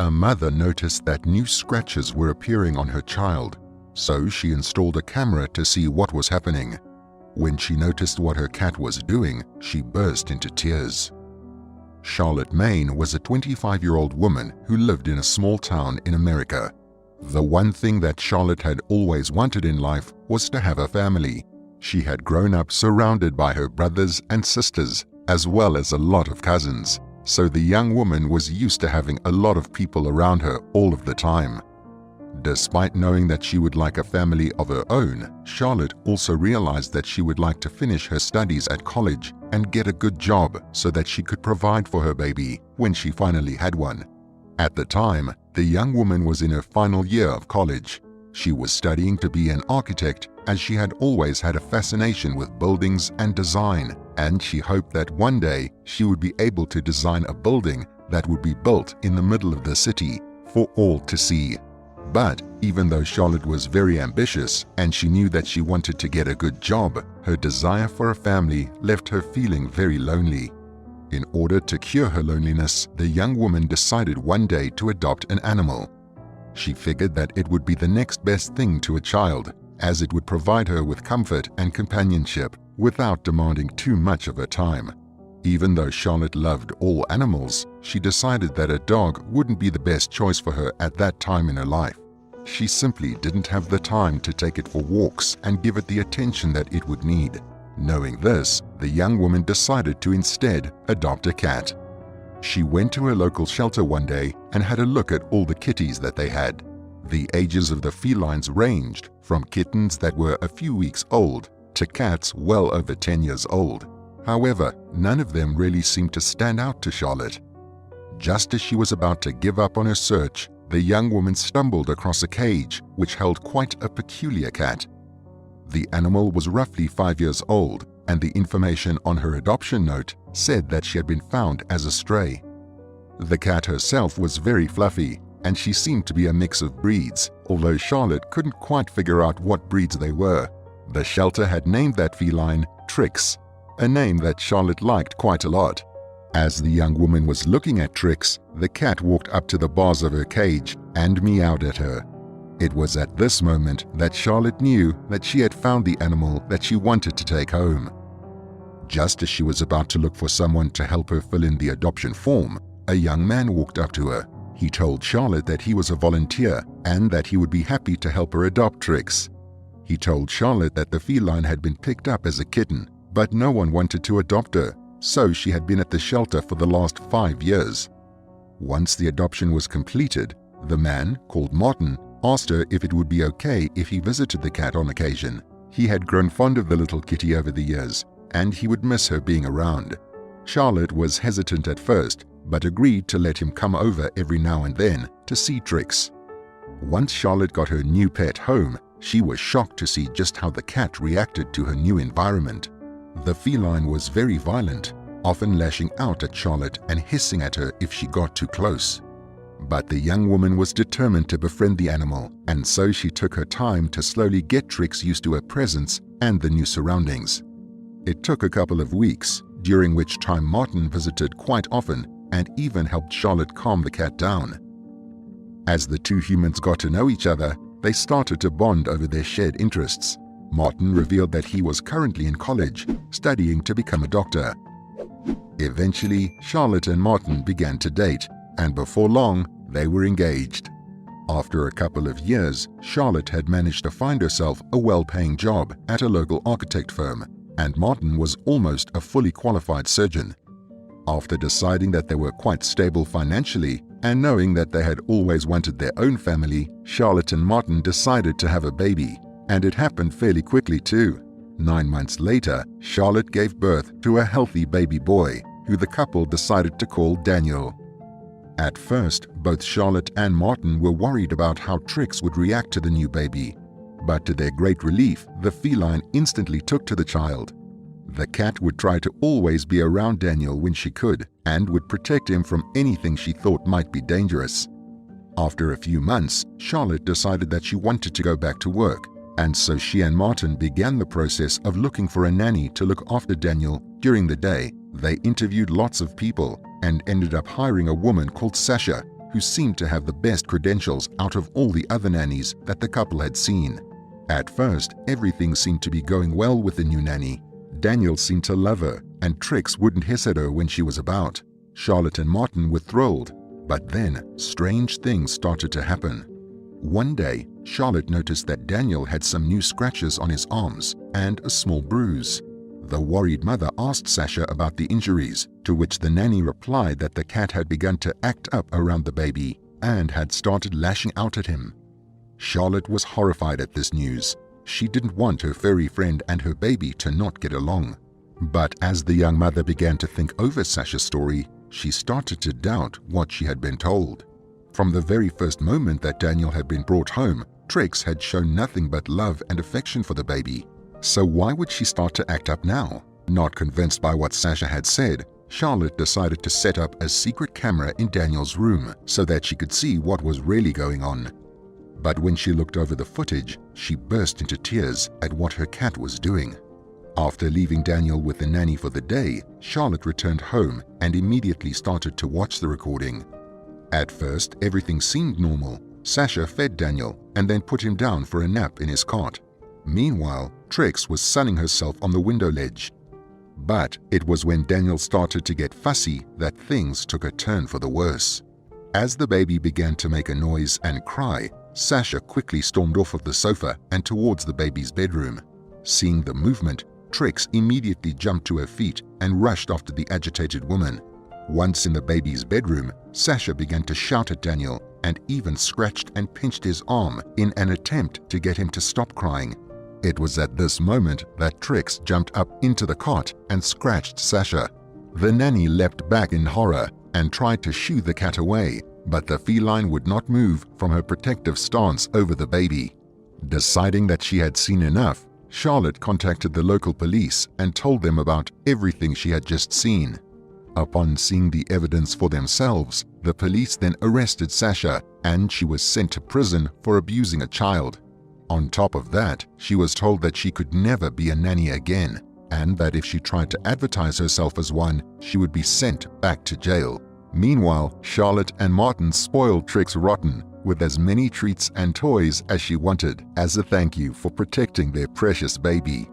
A mother noticed that new scratches were appearing on her child, so she installed a camera to see what was happening. When she noticed what her cat was doing, she burst into tears. Charlotte Main was a 25-year-old woman who lived in a small town in America. The one thing that Charlotte had always wanted in life was to have a family. She had grown up surrounded by her brothers and sisters, as well as a lot of cousins, so the young woman was used to having a lot of people around her all of the time. Despite knowing that she would like a family of her own, Charlotte also realized that she would like to finish her studies at college and get a good job so that she could provide for her baby when she finally had one. At the time, the young woman was in her final year of college. She was studying to be an architect, as she had always had a fascination with buildings and design, and she hoped that one day she would be able to design a building that would be built in the middle of the city for all to see. But even though Charlotte was very ambitious and she knew that she wanted to get a good job, her desire for a family left her feeling very lonely. In order to cure her loneliness, the young woman decided one day to adopt an animal. She figured that it would be the next best thing to a child, as it would provide her with comfort and companionship without demanding too much of her time. Even though Charlotte loved all animals, she decided that a dog wouldn't be the best choice for her at that time in her life. She simply didn't have the time to take it for walks and give it the attention that it would need. Knowing this, the young woman decided to instead adopt a cat. She went to her local shelter one day and had a look at all the kitties that they had. The ages of the felines ranged from kittens that were a few weeks old to cats well over 10 years old. However, none of them really seemed to stand out to Charlotte. Just as she was about to give up on her search, the young woman stumbled across a cage which held quite a peculiar cat. The animal was roughly 5 years old, and the information on her adoption note said that she had been found as a stray. The cat herself was very fluffy, and she seemed to be a mix of breeds, although Charlotte couldn't quite figure out what breeds they were. The shelter had named that feline Trix, a name that Charlotte liked quite a lot. As the young woman was looking at Trix, the cat walked up to the bars of her cage and meowed at her. It was at this moment that Charlotte knew that she had found the animal that she wanted to take home. Just as she was about to look for someone to help her fill in the adoption form, a young man walked up to her. He told Charlotte that he was a volunteer and that he would be happy to help her adopt Trix. He told Charlotte that the feline had been picked up as a kitten, but no one wanted to adopt her, so she had been at the shelter for the last 5 years. Once the adoption was completed, the man, called Martin, asked her if it would be okay if he visited the cat on occasion. He had grown fond of the little kitty over the years, and he would miss her being around. Charlotte was hesitant at first, but agreed to let him come over every now and then to see Trix. Once Charlotte got her new pet home, she was shocked to see just how the cat reacted to her new environment. The feline was very violent, often lashing out at Charlotte and hissing at her if she got too close. But the young woman was determined to befriend the animal, and so she took her time to slowly get Trix used to her presence and the new surroundings. It took a couple of weeks, during which time Martin visited quite often and even helped Charlotte calm the cat down. As the two humans got to know each other, they started to bond over their shared interests. Martin revealed that he was currently in college, studying to become a doctor. Eventually, Charlotte and Martin began to date, and before long, they were engaged. After a couple of years, Charlotte had managed to find herself a well-paying job at a local architect firm, and Martin was almost a fully qualified surgeon. After deciding that they were quite stable financially and knowing that they had always wanted their own family, Charlotte and Martin decided to have a baby, and it happened fairly quickly too. 9 months later, Charlotte gave birth to a healthy baby boy, who the couple decided to call Daniel. At first, both Charlotte and Martin were worried about how Trix would react to the new baby, but to their great relief, the feline instantly took to the child. The cat would try to always be around Daniel when she could and would protect him from anything she thought might be dangerous. After a few months, Charlotte decided that she wanted to go back to work, and so she and Martin began the process of looking for a nanny to look after Daniel during the day. They interviewed lots of people and ended up hiring a woman called Sasha, who seemed to have the best credentials out of all the other nannies that the couple had seen. At first, everything seemed to be going well with the new nanny. Daniel seemed to love her, and Trix wouldn't hiss at her when she was about. Charlotte and Martin were thrilled, but then strange things started to happen. One day, Charlotte noticed that Daniel had some new scratches on his arms and a small bruise. The worried mother asked Sasha about the injuries, to which the nanny replied that the cat had begun to act up around the baby and had started lashing out at him. Charlotte was horrified at this news. She didn't want her furry friend and her baby to not get along. But as the young mother began to think over Sasha's story, she started to doubt what she had been told. From the very first moment that Daniel had been brought home, Trix had shown nothing but love and affection for the baby. So why would she start to act up now? Not convinced by what Sasha had said, Charlotte decided to set up a secret camera in Daniel's room so that she could see what was really going on. But when she looked over the footage, she burst into tears at what her cat was doing. After leaving Daniel with the nanny for the day, Charlotte returned home and immediately started to watch the recording. At first, everything seemed normal. Sasha fed Daniel and then put him down for a nap in his cot. Meanwhile, Trix was sunning herself on the window ledge. But it was when Daniel started to get fussy that things took a turn for the worse. As the baby began to make a noise and cry, Sasha quickly stormed off of the sofa and towards the baby's bedroom. Seeing the movement, Trix immediately jumped to her feet and rushed after the agitated woman. Once in the baby's bedroom, Sasha began to shout at Daniel and even scratched and pinched his arm in an attempt to get him to stop crying. It was at this moment that Trix jumped up into the cot and scratched Sasha. The nanny leapt back in horror and tried to shoo the cat away, but the feline would not move from her protective stance over the baby. Deciding that she had seen enough, Charlotte contacted the local police and told them about everything she had just seen. Upon seeing the evidence for themselves, the police then arrested Sasha and she was sent to prison for abusing a child. On top of that, she was told that she could never be a nanny again and that if she tried to advertise herself as one, she would be sent back to jail. Meanwhile, Charlotte and Martin spoiled Trix rotten with as many treats and toys as she wanted as a thank you for protecting their precious baby.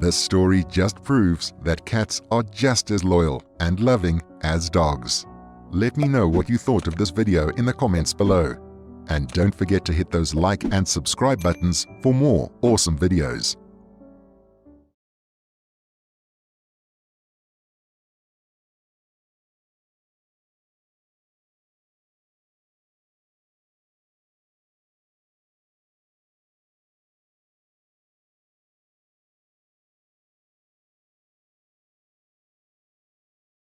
This story just proves that cats are just as loyal and loving as dogs. Let me know what you thought of this video in the comments below. And don't forget to hit those like and subscribe buttons for more awesome videos.